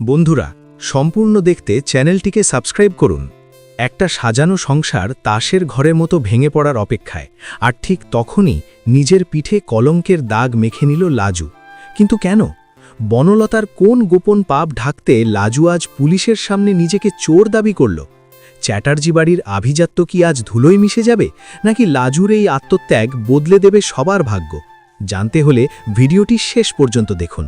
বন্ধুরা, সম্পূর্ণ দেখতে চ্যানেলটিকে সাবস্ক্রাইব করুন। একটা সাজানো সংসার তাসের ঘরের মতো ভেঙে পড়ার অপেক্ষায়, আর ঠিক তখনই নিজের পিঠে কলঙ্কের দাগ মেখে নিল লাজু। কিন্তু কেন? বনলতার কোন গোপন পাপ ঢাকতে লাজু আজ পুলিশের সামনে নিজেকে চোর দাবি করল? চ্যাটার্জি বাড়ির আভিজাত্য কি আজ ধুলোয় মিশে যাবে, নাকি লাজুর এই আত্মত্যাগ বদলে দেবে সবার ভাগ্য? জানতে হলে ভিডিওটি শেষ পর্যন্ত দেখুন।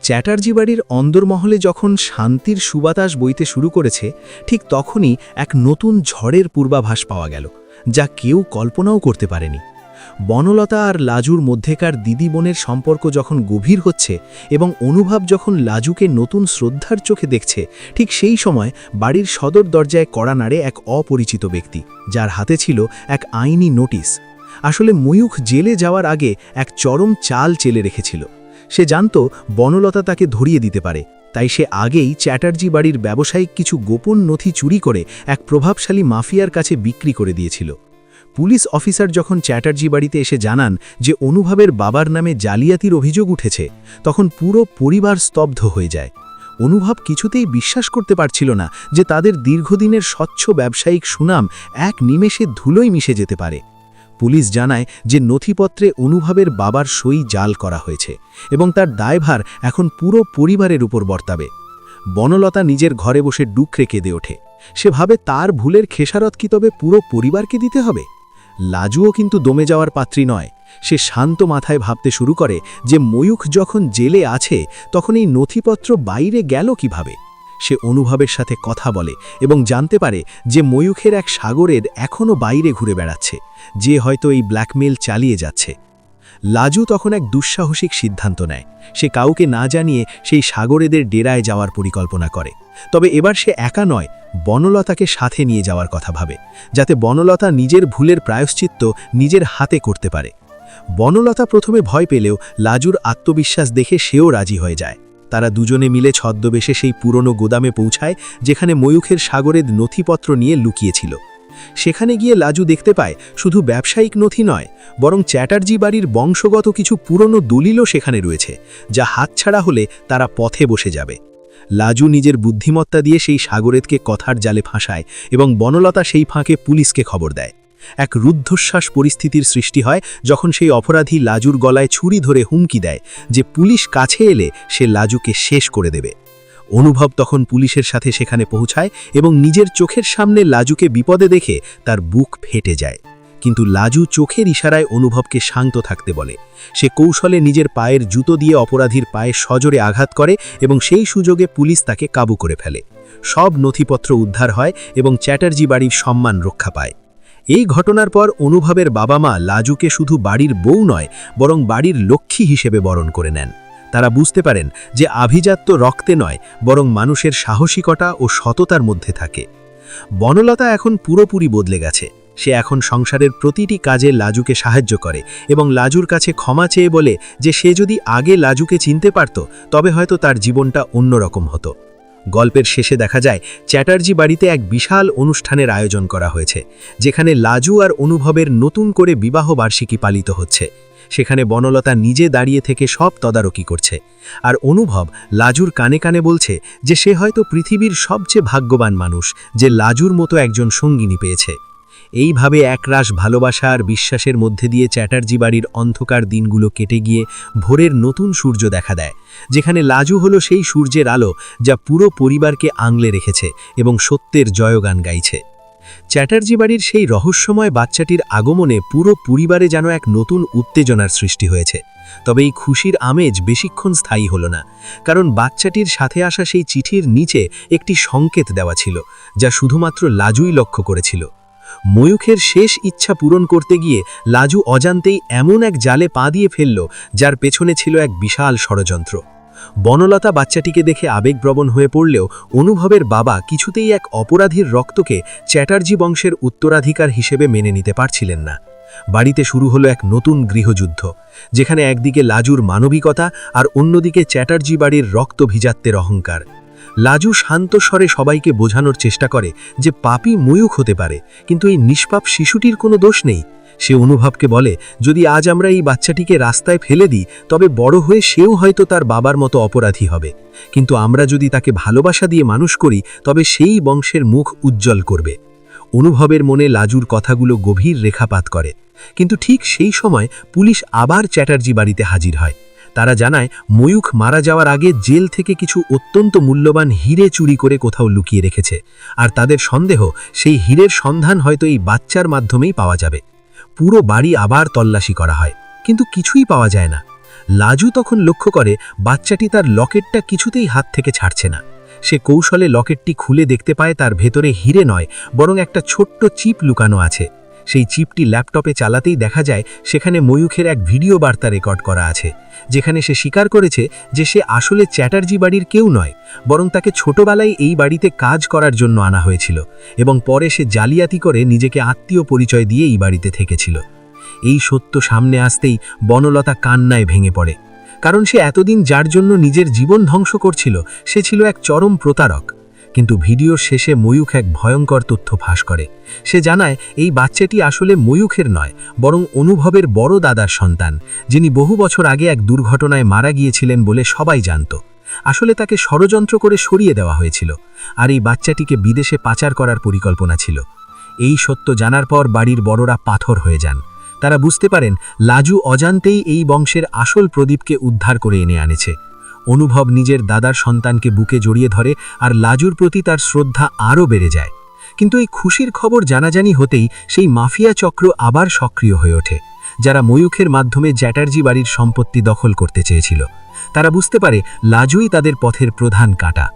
চ্যাটার্জি বাড়ির অন্দরমহলে যখন শান্তির সুবাতাস বইতে শুরু করেছে, ঠিক তখনই এক নতুন ঝড়ের পূর্বাভাস পাওয়া গেল, যা কেউ কল্পনাও করতে পারেনি। বনলতা আর লাজুর মধ্যেকার দিদি বোনের সম্পর্ক যখন গভীর হচ্ছে এবং অনুভব যখন লাজুকে নতুন শ্রদ্ধার চোখে দেখছে, ঠিক সেই সময় বাড়ির সদর দরজায় কড়া নাড়ে এক অপরিচিত ব্যক্তি, যার হাতে ছিল এক আইনি নোটিশ। আসলে ময়ূখ জেলে যাওয়ার আগে এক চরম চাল চেলে রেখেছিল। সে জানত বনলতা তাকে ধরিয়ে দিতে পারে, তাই সে আগেই চ্যাটার্জি বাড়ির ব্যবসায়িক কিছু গোপন নথি চুরি করে এক প্রভাবশালী মাফিয়ার কাছে বিক্রি করে দিয়েছিল। পুলিশ অফিসার যখন চ্যাটার্জি বাড়িতে এসে জানান যে অনুভবের বাবার নামে জালিয়াতির অভিযোগ উঠেছে, তখন পুরো পরিবার স্তব্ধ হয়ে যায়। অনুভব কিছুতেই বিশ্বাস করতে পারছিল না যে তাদের দীর্ঘদিনের স্বচ্ছ ব্যবসায়িক সুনাম এক নিমেষে ধুলোয় মিশে যেতে পারে। পুলিশ জানায় যে নথিপত্রে অনুভবের বাবার সই জাল করা হয়েছে এবং তার দায়ভার এখন পুরো পরিবারের উপর বর্তাবে। বনলতা নিজের ঘরে বসে ডুকরে কেঁদে ওঠে। সে ভাবে তার ভুলের খেসারত কি তবে পুরো পরিবারকে দিতে হবে? লাজুও কিন্তু দমে যাওয়ার পাত্রী নয়। সে শান্ত মাথায় ভাবতে শুরু করে যে ময়ূখ যখন জেলে আছে, তখন এই নথিপত্র বাইরে গেল কিভাবে। সে অনুভবের সাথে কথা বলে এবং জানতে পারে যে ময়ূখের এক সাগরের এখনও বাইরে ঘুরে বেড়াচ্ছে, যে হয়তো এই ব্ল্যাকমেল চালিয়ে যাচ্ছে। লাজু তখন এক দুঃসাহসিক সিদ্ধান্ত নেয়। সে কাউকে না জানিয়ে সেই সাগরেদের ডেরায় যাওয়ার পরিকল্পনা করে। তবে এবার সে একা নয়, বনলতাকে সাথে নিয়ে যাওয়ার কথা ভাবে, যাতে বনলতা নিজের ভুলের প্রায়শ্চিত্ত নিজের হাতে করতে পারে। বনলতা প্রথমে ভয় পেলেও লাজুর আত্মবিশ্বাস দেখে সেও রাজি হয়ে যায়। তারা দুজনে মিলে ছদ্মবেশে সেই পুরনো গোদামে পৌঁছায়, যেখানে ময়ূখের সাগরের নথিপত্র নিয়ে লুকিয়েছিল। সেখানে গিয়ে লাজু দেখতে পায় শুধু ব্যবসায়িক নথি নয়, বরং চ্যাটার্জি বাড়ির বংশগত কিছু পুরনো দলিলও সেখানে রয়েছে, যা হাতছাড়া হলে তারা পথে বসে যাবে। লাজু নিজের বুদ্ধিমত্তা দিয়ে সেই সাগরেদকে কথার জালে ফাঁসায় এবং বনলতা সেই ফাঁকে পুলিশকে খবর দেয়। এক রুদ্ধশ্বাস পরিস্থিতির সৃষ্টি হয় যখন সেই অপরাধী লাজুর গলায় ছুরি ধরে হুমকি দেয় যে পুলিশ কাছে এলে সে লাজুকে শেষ করে দেবে। অনুভব তখন পুলিশের সাথে সেখানে পৌঁছায় এবং নিজের চোখের সামনে লাজুকে বিপদে দেখে তার বুক ফেটে যায়। কিন্তু লাজু চোখের ইশারায় অনুভবকে শান্ত থাকতে বলে। সে কৌশলে নিজের পায়ের জুতো দিয়ে অপরাধীর পায়ে সজোরে আঘাত করে এবং সেই সুযোগে পুলিশ তাকে কাবু করে ফেলে। সব নথিপত্র উদ্ধার হয় এবং চ্যাটার্জি বাড়ির সম্মান রক্ষা পায়। এই ঘটনার পর অনুভবের বাবা মা লাজুকে শুধু বাড়ির বউ নয়, বরং বাড়ির লক্ষ্মী হিসেবে বরণ করে নেন। তারা বুঝতে পারেন যে আভিজাত্য রক্তে নয়, বরং মানুষের সাহসিকতা ও সততার মধ্যে থাকে। বনলতা এখন পুরোপুরি বদলে গেছে। সে এখন সংসারের প্রতিটি কাজে লাজুকে সাহায্য করে এবং লাজুর কাছে ক্ষমা চেয়ে বলে যে সে যদি আগে লাজুকে চিনতে পারত, তবে হয়তো তার জীবনটা অন্যরকম হতো। গল্পের শেষে দেখা যায় চ্যাটার্জি বাড়িতে এক বিশাল অনুষ্ঠানের আয়োজন করা হয়েছে, যেখানে লাজু আর অনুভবের নতুন করে বিবাহ বার্ষিকী পালিত হচ্ছে। সেখানে বনলতা নিজে দাঁড়িয়ে থেকে সব তদারকি করছে, আর অনুভব লাজুর কানে কানে বলছে যে সে হয়তো পৃথিবীর সবচেয়ে ভাগ্যবান মানুষ যে লাজুর মতো একজন সঙ্গিনী পেয়েছে। এইভাবে একরাশ ভালোবাসা আর বিশ্বাসের মধ্যে দিয়ে চ্যাটার্জি বাড়ির অন্ধকার দিনগুলো কেটে গিয়ে ভোরের নতুন সূর্য দেখা দেয়, যেখানে লাজু হলো সেই সূর্যের আলো যা পুরো পরিবারকে আংলে রেখেছে এবং সত্যের জয়গান গাইছে। চ্যাটার্জি বাড়ির সেই রহস্যময় বাচ্চাটির আগমনে পুরো পরিবারে যেন এক নতুন উত্তেজনার সৃষ্টি হয়েছে। তবে এই খুশির আমেজ বেশিক্ষণ স্থায়ী হলো না, কারণ বাচ্চাটির সাথে আসা সেই চিঠির নিচে একটি সংকেত দেওয়া ছিল, যা শুধুমাত্র লাজুই লক্ষ্য করেছিল। ময়ূখের শেষ ইচ্ছা পূরণ করতে গিয়ে লাজু অজান্তেই এমন এক জালে পা দিয়ে ফেলল, যার পেছনে ছিল এক বিশাল ষড়যন্ত্র। বনলতা বাচ্চাটিকে দেখে আবেগপ্রবণ হয়ে পড়লেও অনুভবের বাবা কিছুতেই এক অপরাধীর রক্তকে চ্যাটার্জি বংশের উত্তরাধিকার হিসেবে মেনে নিতে পারছিলেন না। বাড়িতে শুরু হলো এক নতুন গৃহযুদ্ধ, যেখানে একদিকে লাজুর মানবিকতা আর অন্যদিকে চ্যাটার্জি বাড়ির রক্তভিজাত্যের অহংকার। লাজু শান্ত স্বরে সবাইকে বোঝানোর চেষ্টা করে যে পাপী ময়ূখ হতে পারে, কিন্তু এই নিষ্পাপ শিশুটির কোনো দোষ নেই। সে অনুভবকে বলে, যদি আজ আমরা এই বাচ্চাটিকে রাস্তায় ফেলে দিই তবে বড় হয়ে সেও হয়তো তার বাবার মতো অপরাধী হবে, কিন্তু আমরা যদি তাকে ভালোবাসা দিয়ে মানুষ করি তবে সেই বংশের মুখ উজ্জ্বল করবে। অনুভবের মনে লাজুর কথাগুলো গভীর রেখাপাত করে, কিন্তু ঠিক সেই সময় পুলিশ আবার চ্যাটার্জি বাড়িতে হাজির হয়। তারা জানায় ময়ূখ মারা যাওয়ার আগে জেল থেকে কিছু অত্যন্ত মূল্যবান হিরে চুরি করে কোথাও লুকিয়ে রেখেছে, আর তাদের সন্দেহ সেই হীরের সন্ধান হয়তো এই বাচ্চার মাধ্যমেই পাওয়া যাবে। পুরো বাড়ি আবার তল্লাশি করা হয়, কিন্তু কিছুই পাওয়া যায় না। লাজু তখন লক্ষ্য করে বাচ্চাটি তার লকেটটা কিছুতেই হাত থেকে ছাড়ছে না। সে কৌশলে লকেটটি খুলে দেখতে পায় তার ভেতরে হিরে নয়, বরং একটা ছোট্ট চিপ লুকানো আছে। সেই চিপটি ল্যাপটপে চালাতেই দেখা যায় সেখানে ময়ূখের এক ভিডিও বার্তা রেকর্ড করা আছে, যেখানে সে স্বীকার করেছে যে সে আসলে চ্যাটার্জি বাড়ির কেউ নয়, বরং তাকে ছোটবেলায় এই বাড়িতে কাজ করার জন্য আনা হয়েছিল এবং পরে সে জালিয়াতি করে নিজেকে আত্মীয় পরিচয় দিয়ে এই বাড়িতে থেকেছিল। এই সত্য সামনে আসতেই বনলতা কান্নায় ভেঙে পড়ে, কারণ সে এতদিন যার জন্য নিজের জীবন ধ্বংস করছিল সে ছিল এক চরম প্রতারক। কিন্তু ভিডিওর শেষে ময়ূখ এক ভয়ঙ্কর তথ্য ফাঁস করে। সে জানায় এই বাচ্চাটি আসলে ময়ূখের নয়, বরং অনুভবের বড় দাদার সন্তান, যিনি বহু বছর আগে এক দুর্ঘটনায় মারা গিয়েছিলেন বলে সবাই জানত। আসলে তাকে ষড়যন্ত্র করে সরিয়ে দেওয়া হয়েছিল, আর এই বাচ্চাটিকে বিদেশে পাচার করার পরিকল্পনা ছিল। এই সত্য জানার পর বাড়ির বড়রা পাথর হয়ে যান। তারা বুঝতে পারেন লাজু অজান্তেই এই বংশের আসল প্রদীপকে উদ্ধার করে এনে আনেছে। অনুভব নিজের দাদার সন্তানকে বুকে জড়িয়ে ধরে, আর লাজুর প্রতি তার শ্রদ্ধা আরও বেড়ে যায়। কিন্তু এই খুশির খবর জানাজানি হতেই সেই মাফিয়া চক্র আবার সক্রিয় হয়ে ওঠে, যারা ময়ূখের মাধ্যমে চ্যাটার্জি বাড়ির সম্পত্তি দখল করতে চেয়েছিল। তারা বুঝতে পারে লাজুই তাদের পথের প্রধান কাঁটা।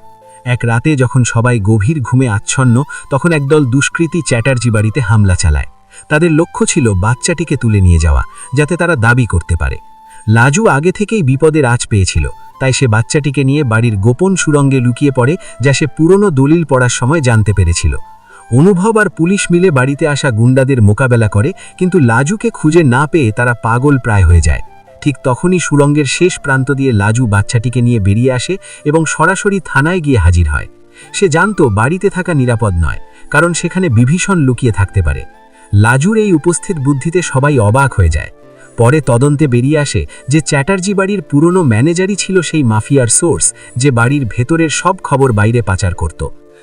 এক রাতে যখন সবাই গভীর ঘুমে আচ্ছন্ন, তখন একদল দুষ্কৃতী চ্যাটার্জি বাড়িতে হামলা চালায়। তাদের লক্ষ্য ছিল বাচ্চাটিকে তুলে নিয়ে যাওয়া, যাতে তারা দাবি করতে পারে। লাজু আগে থেকেই বিপদের আঁচ পেয়েছিল, তাই সে বাচ্চাটিকে নিয়ে বাড়ির গোপন সুড়ঙ্গে লুকিয়ে পড়ে, যা সে পুরনো দলিল পড়ার সময় জানতে পেরেছিল। অনুভব আর পুলিশ মিলে বাড়িতে আসা গুন্ডাদের মোকাবেলা করে, কিন্তু লাজুকে খুঁজে না পেয়ে তারা পাগল প্রায় হয়ে যায়। ঠিক তখনই সুড়ঙ্গের শেষ প্রান্ত দিয়ে লাজু বাচ্চাটিকে নিয়ে বেরিয়ে আসে এবং সরাসরি থানায় গিয়ে হাজির হয়। সে জানত বাড়িতে থাকা নিরাপদ নয়, কারণ সেখানে বিভীষণ লুকিয়ে থাকতে পারে। লাজুর এই উপস্থিত বুদ্ধিতে সবাই অবাক হয়ে যায়। পরে তদন্তে বেরিয়ে আসে যে চ্যাটার্জি বাড়ির পুরনো ম্যানেজারই ছিল সেই মাফিয়ার সোর্স, যে বাড়ির ভেতরের সব খবর বাইরে পাচার করত।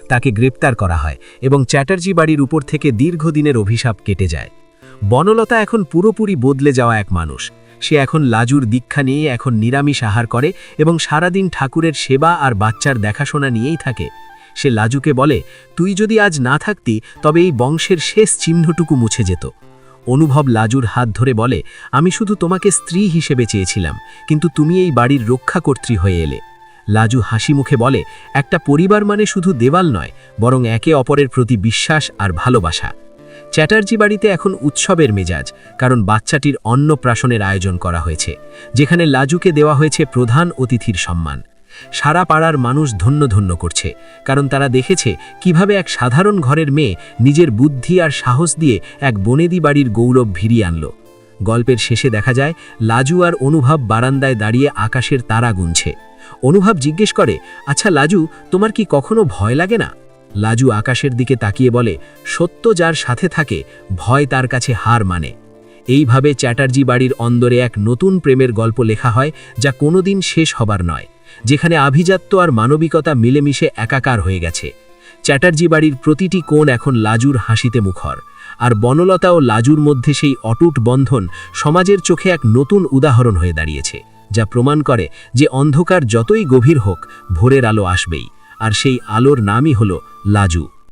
তাকে গ্রেপ্তার করা হয় এবং চ্যাটার্জি বাড়ির উপর থেকে দীর্ঘদিনের অভিশাপ কেটে যায়। বনলতা এখন পুরোপুরি বদলে যাওয়া এক মানুষ। সে এখন লাজুর দীক্ষা নিয়ে এখন নিরামিষ আহার করে এবং সারাদিন ঠাকুরের সেবা আর বাচ্চার দেখাশোনা নিয়েই থাকে। সে লাজুকে বলে, তুই যদি আজ না থাকতি তবে এই বংশের শেষ চিহ্নটুকু মুছে যেত। অনুভব লাজুর হাত ধরে বলে, আমি শুধু তোমাকে স্ত্রী হিসেবে চেয়েছিলাম, কিন্তু তুমি এই বাড়ির রক্ষাকর্ত্রী হয়ে এলে। লাজু হাসি মুখে বলে, একটা পরিবার মানে শুধু দেওয়াল নয়, বরং একে অপরের প্রতি বিশ্বাস আর ভালোবাসা। চ্যাটার্জি বাড়িতে এখন উৎসবের মেজাজ, কারণ বাচ্চাটির অন্নপ্রাশনের আয়োজন করা হয়েছে, যেখানে লাজুকে দেওয়া হয়েছে প্রধান অতিথির সম্মান। সারা পাড়ার মানুষ ধন্য ধন্য করছে, কারণ তারা দেখেছে কিভাবে এক সাধারণ ঘরের মেয়ে নিজের বুদ্ধি আর সাহস দিয়ে এক বনেদি বাড়ির গৌরব ভিড়িয়ে আনল। গল্পের শেষে দেখা যায় লাজু আর অনুভব বারান্দায় দাঁড়িয়ে আকাশের তারা গুনছে। অনুভব জিজ্ঞেস করে, আচ্ছা লাজু, তোমার কি কখনো ভয় লাগে না? লাজু আকাশের দিকে তাকিয়ে বলে, সত্য যার সাথে থাকে ভয় তার কাছে হার মানে। এইভাবে চ্যাটার্জি বাড়ির অন্দরে এক নতুন প্রেমের গল্প লেখা হয়, যা কোনোদিন শেষ হবার নয়, যেখানে আভিজাত্য আর মানবিকতা মিলেমিশে একাকার হয়ে গেছে। চ্যাটার্জি বাড়ির প্রতিটি কোণ এখন লাজুর হাসিতে মুখর, আর বনলতা ও লাজুর মধ্যে সেই অটুট বন্ধন সমাজের চোখে এক নতুন উদাহরণ হয়ে দাঁড়িয়েছে, যা প্রমাণ করে যে অন্ধকার যতই গভীর হোক, ভোরের আলো আসবেই, আর সেই আলোর নামই হলো লাজু।